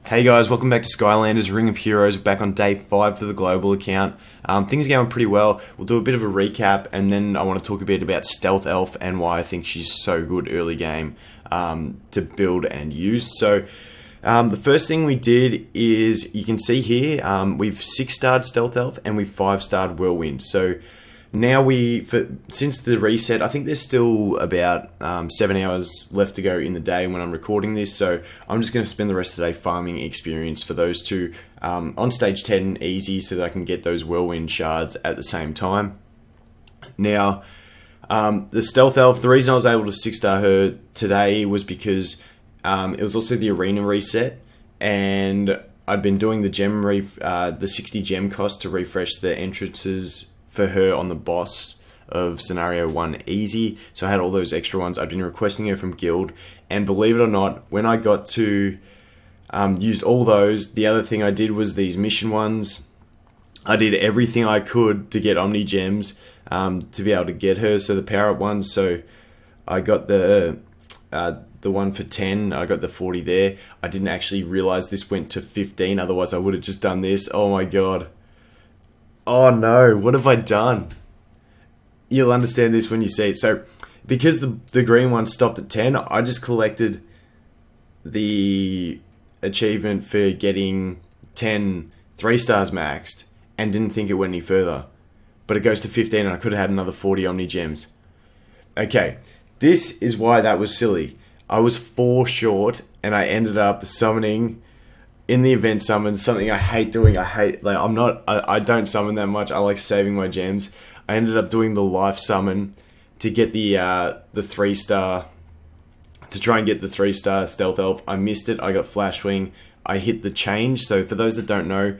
Hey guys, welcome back to Skylanders Ring of Heroes. Back on day 5 for the global account. Things are going pretty well. We'll do a bit of a recap, and then I want to talk a bit about Stealth Elf and why I think she's so good early game to build and use. So the first thing we did is, you can see here, we've 6-starred Stealth Elf and we've 5-starred Whirlwind. So now since the reset, I think there's still about 7 hours left to go in the day when I'm recording this, so I'm just going to spend the rest of the day farming experience for those two on stage 10 easy, so that I can get those Whirlwind shards at the same time. Now, the Stealth Elf, the reason I was able to 6-star her today was because it was also the arena reset, and I'd been doing the 60 gem cost to refresh the entrances for her on the boss of scenario 1 easy, so I had all those extra ones. I'd been requesting her from guild, and believe it or not, when I got to used all those, the other thing I did was these mission ones. I did everything I could to get Omni Gems to be able to get her, so the power up ones. So I got the one for 10, I got the 40 there. I didn't actually realize this went to 15, otherwise I would have just done this. Oh my god. Oh no, what have I done? You'll understand this when you see it. So, because the green one stopped at 10, I just collected the achievement for getting 10 3-stars maxed and didn't think it went any further. But it goes to 15 and I could have had another 40 Omni Gems. Okay, this is why that was silly. I was 4 short and I ended up summoning in the event summon, something I hate doing. I don't summon that much. I like saving my gems. I ended up doing the life summon to get the 3-star, to try and get the 3-star Stealth Elf. I missed it. I got Flash Wing. I hit the change. So for those that don't know,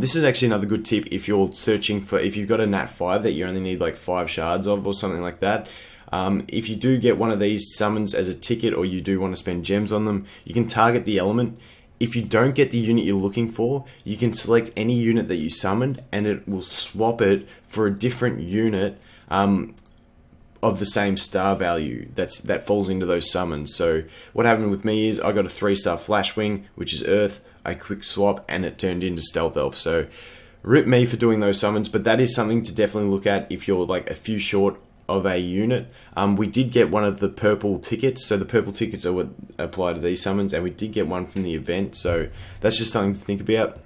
this is actually another good tip if you're searching for, if you've got a Nat 5 that you only need like 5 shards of or something like that. If you do get one of these summons as a ticket, or you do want to spend gems on them, you can target the element. If you don't get the unit you're looking for, you can select any unit that you summoned and it will swap it for a different unit of the same star value that falls into those summons. So what happened with me is I got a 3-star Flash Wing, which is Earth. I click swap and it turned into Stealth Elf. So rip me for doing those summons, but that is something to definitely look at if you're like a few short of a unit. We did get one of the purple tickets, so the purple tickets are what apply to these summons, and we did get one from the event, so that's just something to think about.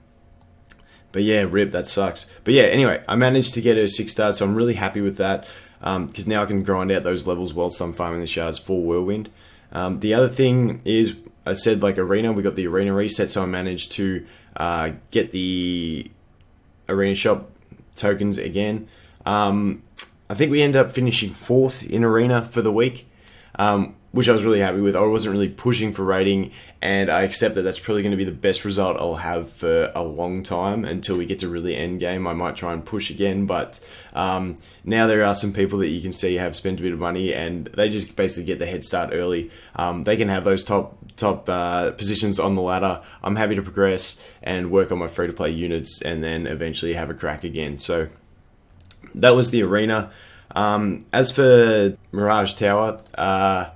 But yeah, rip, that sucks. But yeah, anyway, I managed to get her 6-star, so I'm really happy with that, because now I can grind out those levels whilst I'm farming the shards for Whirlwind. The other thing is, I said like arena, we got the arena reset, so I managed to get the arena shop tokens again. I think we ended up finishing 4th in arena for the week, which I was really happy with. I wasn't really pushing for rating, and I accept that that's probably going to be the best result I'll have for a long time until we get to really end game. I might try and push again, but now there are some people that you can see have spent a bit of money, and they just basically get the head start early. They can have those top positions on the ladder. I'm happy to progress and work on my free-to-play units, and then eventually have a crack again. So that was the arena. As for Mirage Tower,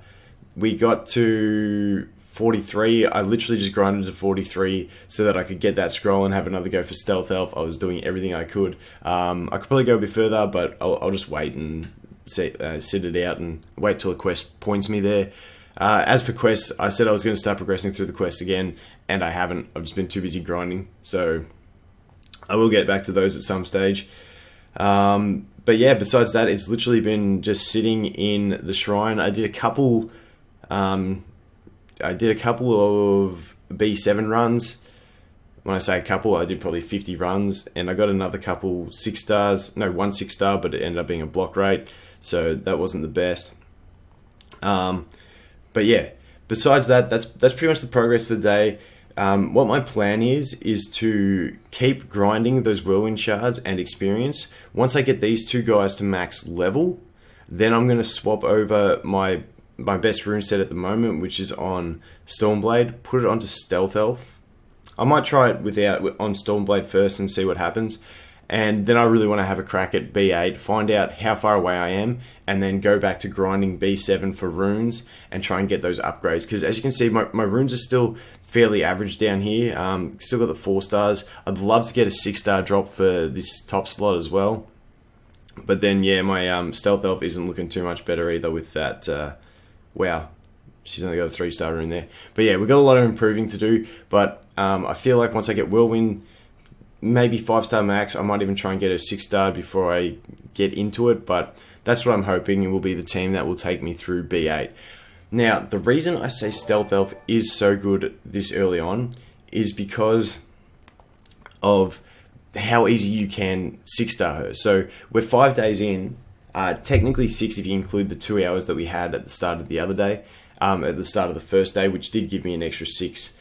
we got to 43. I literally just grinded to 43 so that I could get that scroll and have another go for Stealth Elf. I was doing everything I could. I could probably go a bit further, but I'll just wait and sit it out and wait till a quest points me there. As for quests, I said I was going to start progressing through the quests again, and I haven't. I've just been too busy grinding, so I will get back to those at some stage. But yeah, besides that, it's literally been just sitting in the shrine. I did a couple of B7 runs. When I say a couple, I did probably 50 runs, and I got another couple 6-stars. No, one 6-star, but it ended up being a block rate, so that wasn't the best. But yeah, besides that, that's pretty much the progress for the day. What my plan is to keep grinding those Whirlwind shards and experience. Once I get these 2 guys to max level, then I'm going to swap over my best rune set at the moment, which is on Stormblade, put it onto Stealth Elf. I might try it on Stormblade first and see what happens, And then I really want to have a crack at B8, find out how far away I am, and then go back to grinding B7 for runes and try and get those upgrades. Because as you can see, my runes are still fairly average down here. Still got the 4 stars. I'd love to get a 6-star drop for this top slot as well. But then, yeah, my Stealth Elf isn't looking too much better either with that. Wow, she's only got a 3-star rune there. But yeah, we've got a lot of improving to do. But I feel like once I get Whirlwind, maybe 5-star max, I might even try and get a 6-star before I get into it. But that's what I'm hoping. It will be the team that will take me through B8. Now, the reason I say Stealth Elf is so good this early on is because of how easy you can 6-star her. So we're 5 days in, technically 6 if you include the 2 hours that we had at the start of the other day, at the start of the first day, which did give me an extra 6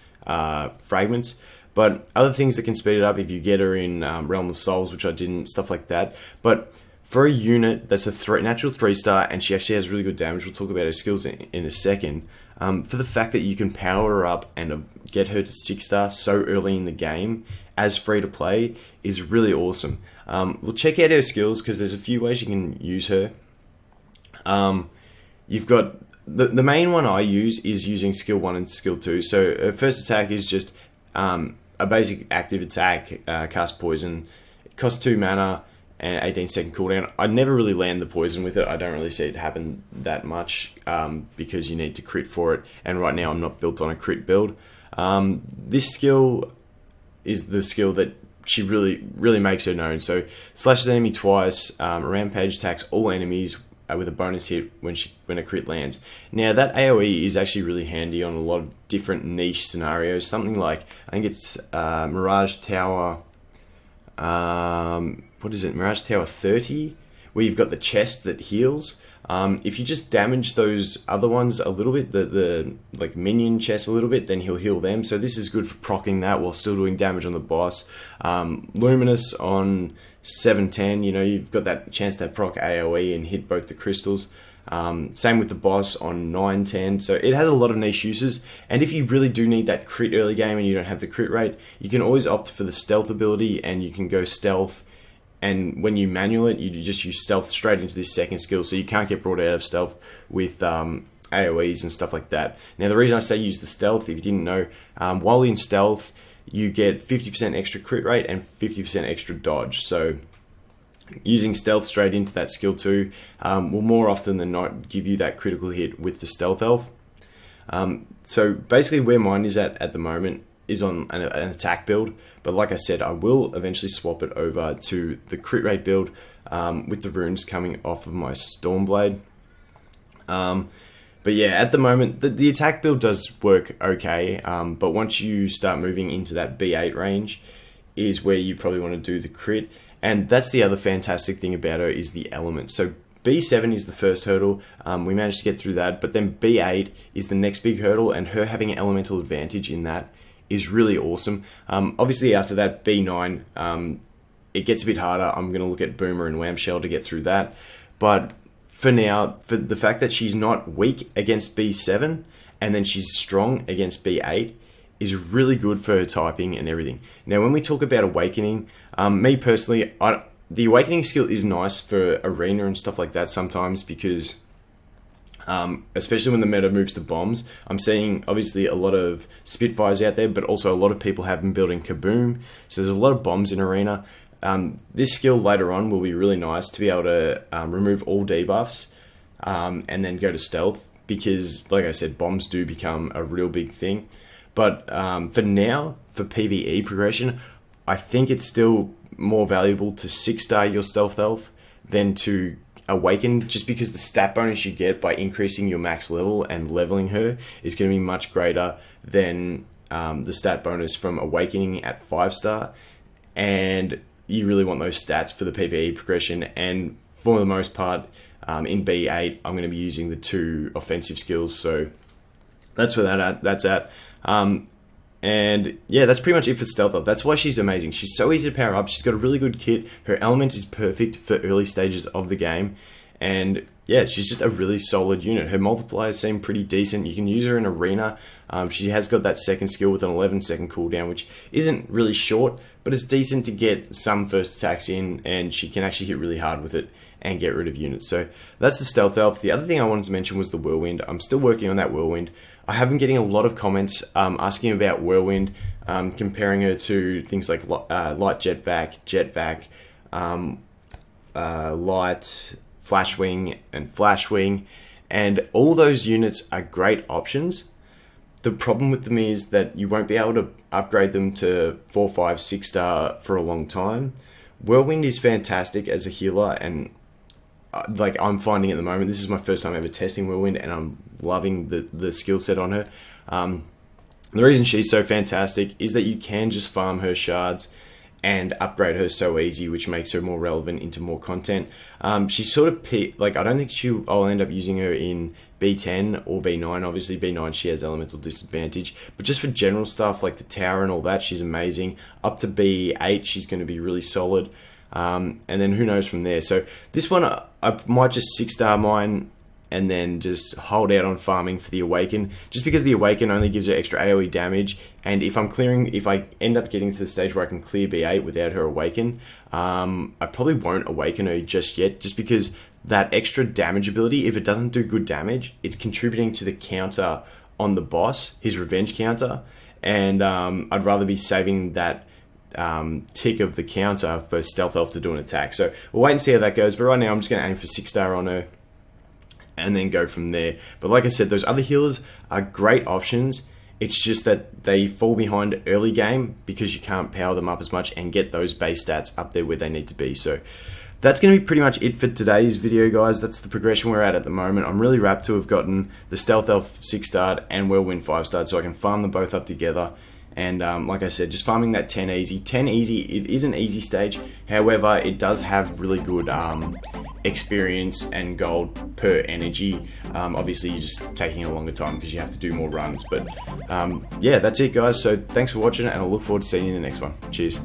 fragments. But other things that can speed it up if you get her in Realm of Souls, which I didn't, stuff like that. But for a unit that's a natural 3-star and she actually has really good damage, we'll talk about her skills in a second, for the fact that you can power her up and get her to 6-star so early in the game as free to play is really awesome. We'll check out her skills because there's a few ways you can use her. You've got the main one I use is using skill 1 and skill 2. So her first attack is just a basic active attack, cast poison. It costs 2 mana and 18-second cooldown. I never really land the poison with it. I don't really see it happen that much because you need to crit for it. And right now I'm not built on a crit build. This skill is the skill that she really makes her known. So slashes the enemy twice, rampage attacks all enemies with a bonus hit when a crit lands. Now that AoE is actually really handy on a lot of different niche scenarios. Something like, I think it's Mirage Tower, what is it, Mirage Tower 30, where you've got the chest that heals. If you just damage those other ones a little bit, the like minion chests a little bit, then he'll heal them. So this is good for proccing that while still doing damage on the boss. Luminous on 710, you've got that chance to proc AoE and hit both the crystals. Same with the boss on 910. So it has a lot of niche uses. And if you really do need that crit early game and you don't have the crit rate, you can always opt for the stealth ability and you can go stealth. And when you manual it, you just use stealth straight into this second skill, so you can't get brought out of stealth with AoEs and stuff like that. Now, the reason I say use the stealth, if you didn't know, while in stealth, you get 50% extra crit rate and 50% extra dodge. So using stealth straight into that skill 2 will more often than not give you that critical hit with the stealth elf. So basically where mine is at the moment is on an attack build, but like I said, I will eventually swap it over to the crit rate build with the runes coming off of my Stormblade. But yeah, at the moment, the attack build does work okay, but once you start moving into that B8 range is where you probably want to do the crit, and that's the other fantastic thing about her is the element. So B7 is the first hurdle, we managed to get through that, but then B8 is the next big hurdle, and her having an elemental advantage in that is really awesome. Obviously after that B9, it gets a bit harder. I'm going to look at Boomer and Whamshell to get through that, but for now, for the fact that she's not weak against B7 and then she's strong against B8 is really good for her typing and everything. Now when we talk about Awakening, me personally, the Awakening skill is nice for Arena and stuff like that sometimes because especially when the meta moves to bombs, I'm seeing obviously a lot of Spitfires out there, but also a lot of people have them building Kaboom, so there's a lot of bombs in Arena. This skill later on will be really nice to be able to remove all debuffs and then go to stealth because, like I said, bombs do become a real big thing. But for now, for PvE progression, I think it's still more valuable to 6-star your stealth elf than to Awaken, just because the stat bonus you get by increasing your max level and leveling her is going to be much greater than the stat bonus from Awakening at 5-star, and you really want those stats for the PvE progression. And for the most part, in B8, I'm going to be using the 2 offensive skills, so that's where that's at. And yeah, that's pretty much it for Stealth Elf. That's why she's amazing. She's so easy to power up. She's got a really good kit. Her element is perfect for early stages of the game. And yeah, she's just a really solid unit. Her multipliers seem pretty decent. You can use her in arena. She has got that second skill with an 11-second cooldown, which isn't really short, but it's decent to get some first attacks in, and she can actually hit really hard with it and get rid of units. So that's the Stealth Elf. The other thing I wanted to mention was the Whirlwind. I'm still working on that Whirlwind. I have been getting a lot of comments asking about Whirlwind, comparing her to things like Light Jetvac, Light Flashwing, and Flashwing, and all those units are great options. The problem with them is that you won't be able to upgrade them to 4, 5, 6 star for a long time. Whirlwind is fantastic as a healer, and like I'm finding at the moment, this is my first time ever testing Whirlwind, and I'm loving the skill set on her. The reason she's so fantastic is that you can just farm her shards and upgrade her so easy, which makes her more relevant into more content. She's sort of like, I don't think I'll end up using her in B10 or B9. Obviously B9 she has elemental disadvantage, but just for general stuff like the tower and all that, she's amazing. Up to B8 she's going to be really solid, and then who knows from there. So this one I might just 6-star mine and then just hold out on farming for the Awaken, just because the Awaken only gives her extra AoE damage, and if I end up getting to the stage where I can clear B8 without her Awaken, I probably won't Awaken her just yet, just because that extra damage ability, if it doesn't do good damage, it's contributing to the counter on the boss, his revenge counter, and I'd rather be saving that tick of the counter for Stealth Elf to do an attack. So we'll wait and see how that goes, but right now I'm just going to aim for 6-star on her and then go from there. But like I said, those other healers are great options. It's just that they fall behind early game because you can't power them up as much and get those base stats up there where they need to be. So that's going to be pretty much it for today's video, guys. That's the progression we're at the moment. I'm really rapt to have gotten the Stealth Elf 6-starred and Whirlwind 5-starred, so I can farm them both up together. And like I said, just farming that 10 easy. 10 easy, it is an easy stage. However, it does have really good experience and gold per energy. Obviously, you're just taking a longer time because you have to do more runs. But yeah, that's it, guys. So thanks for watching, and I look forward to seeing you in the next one. Cheers.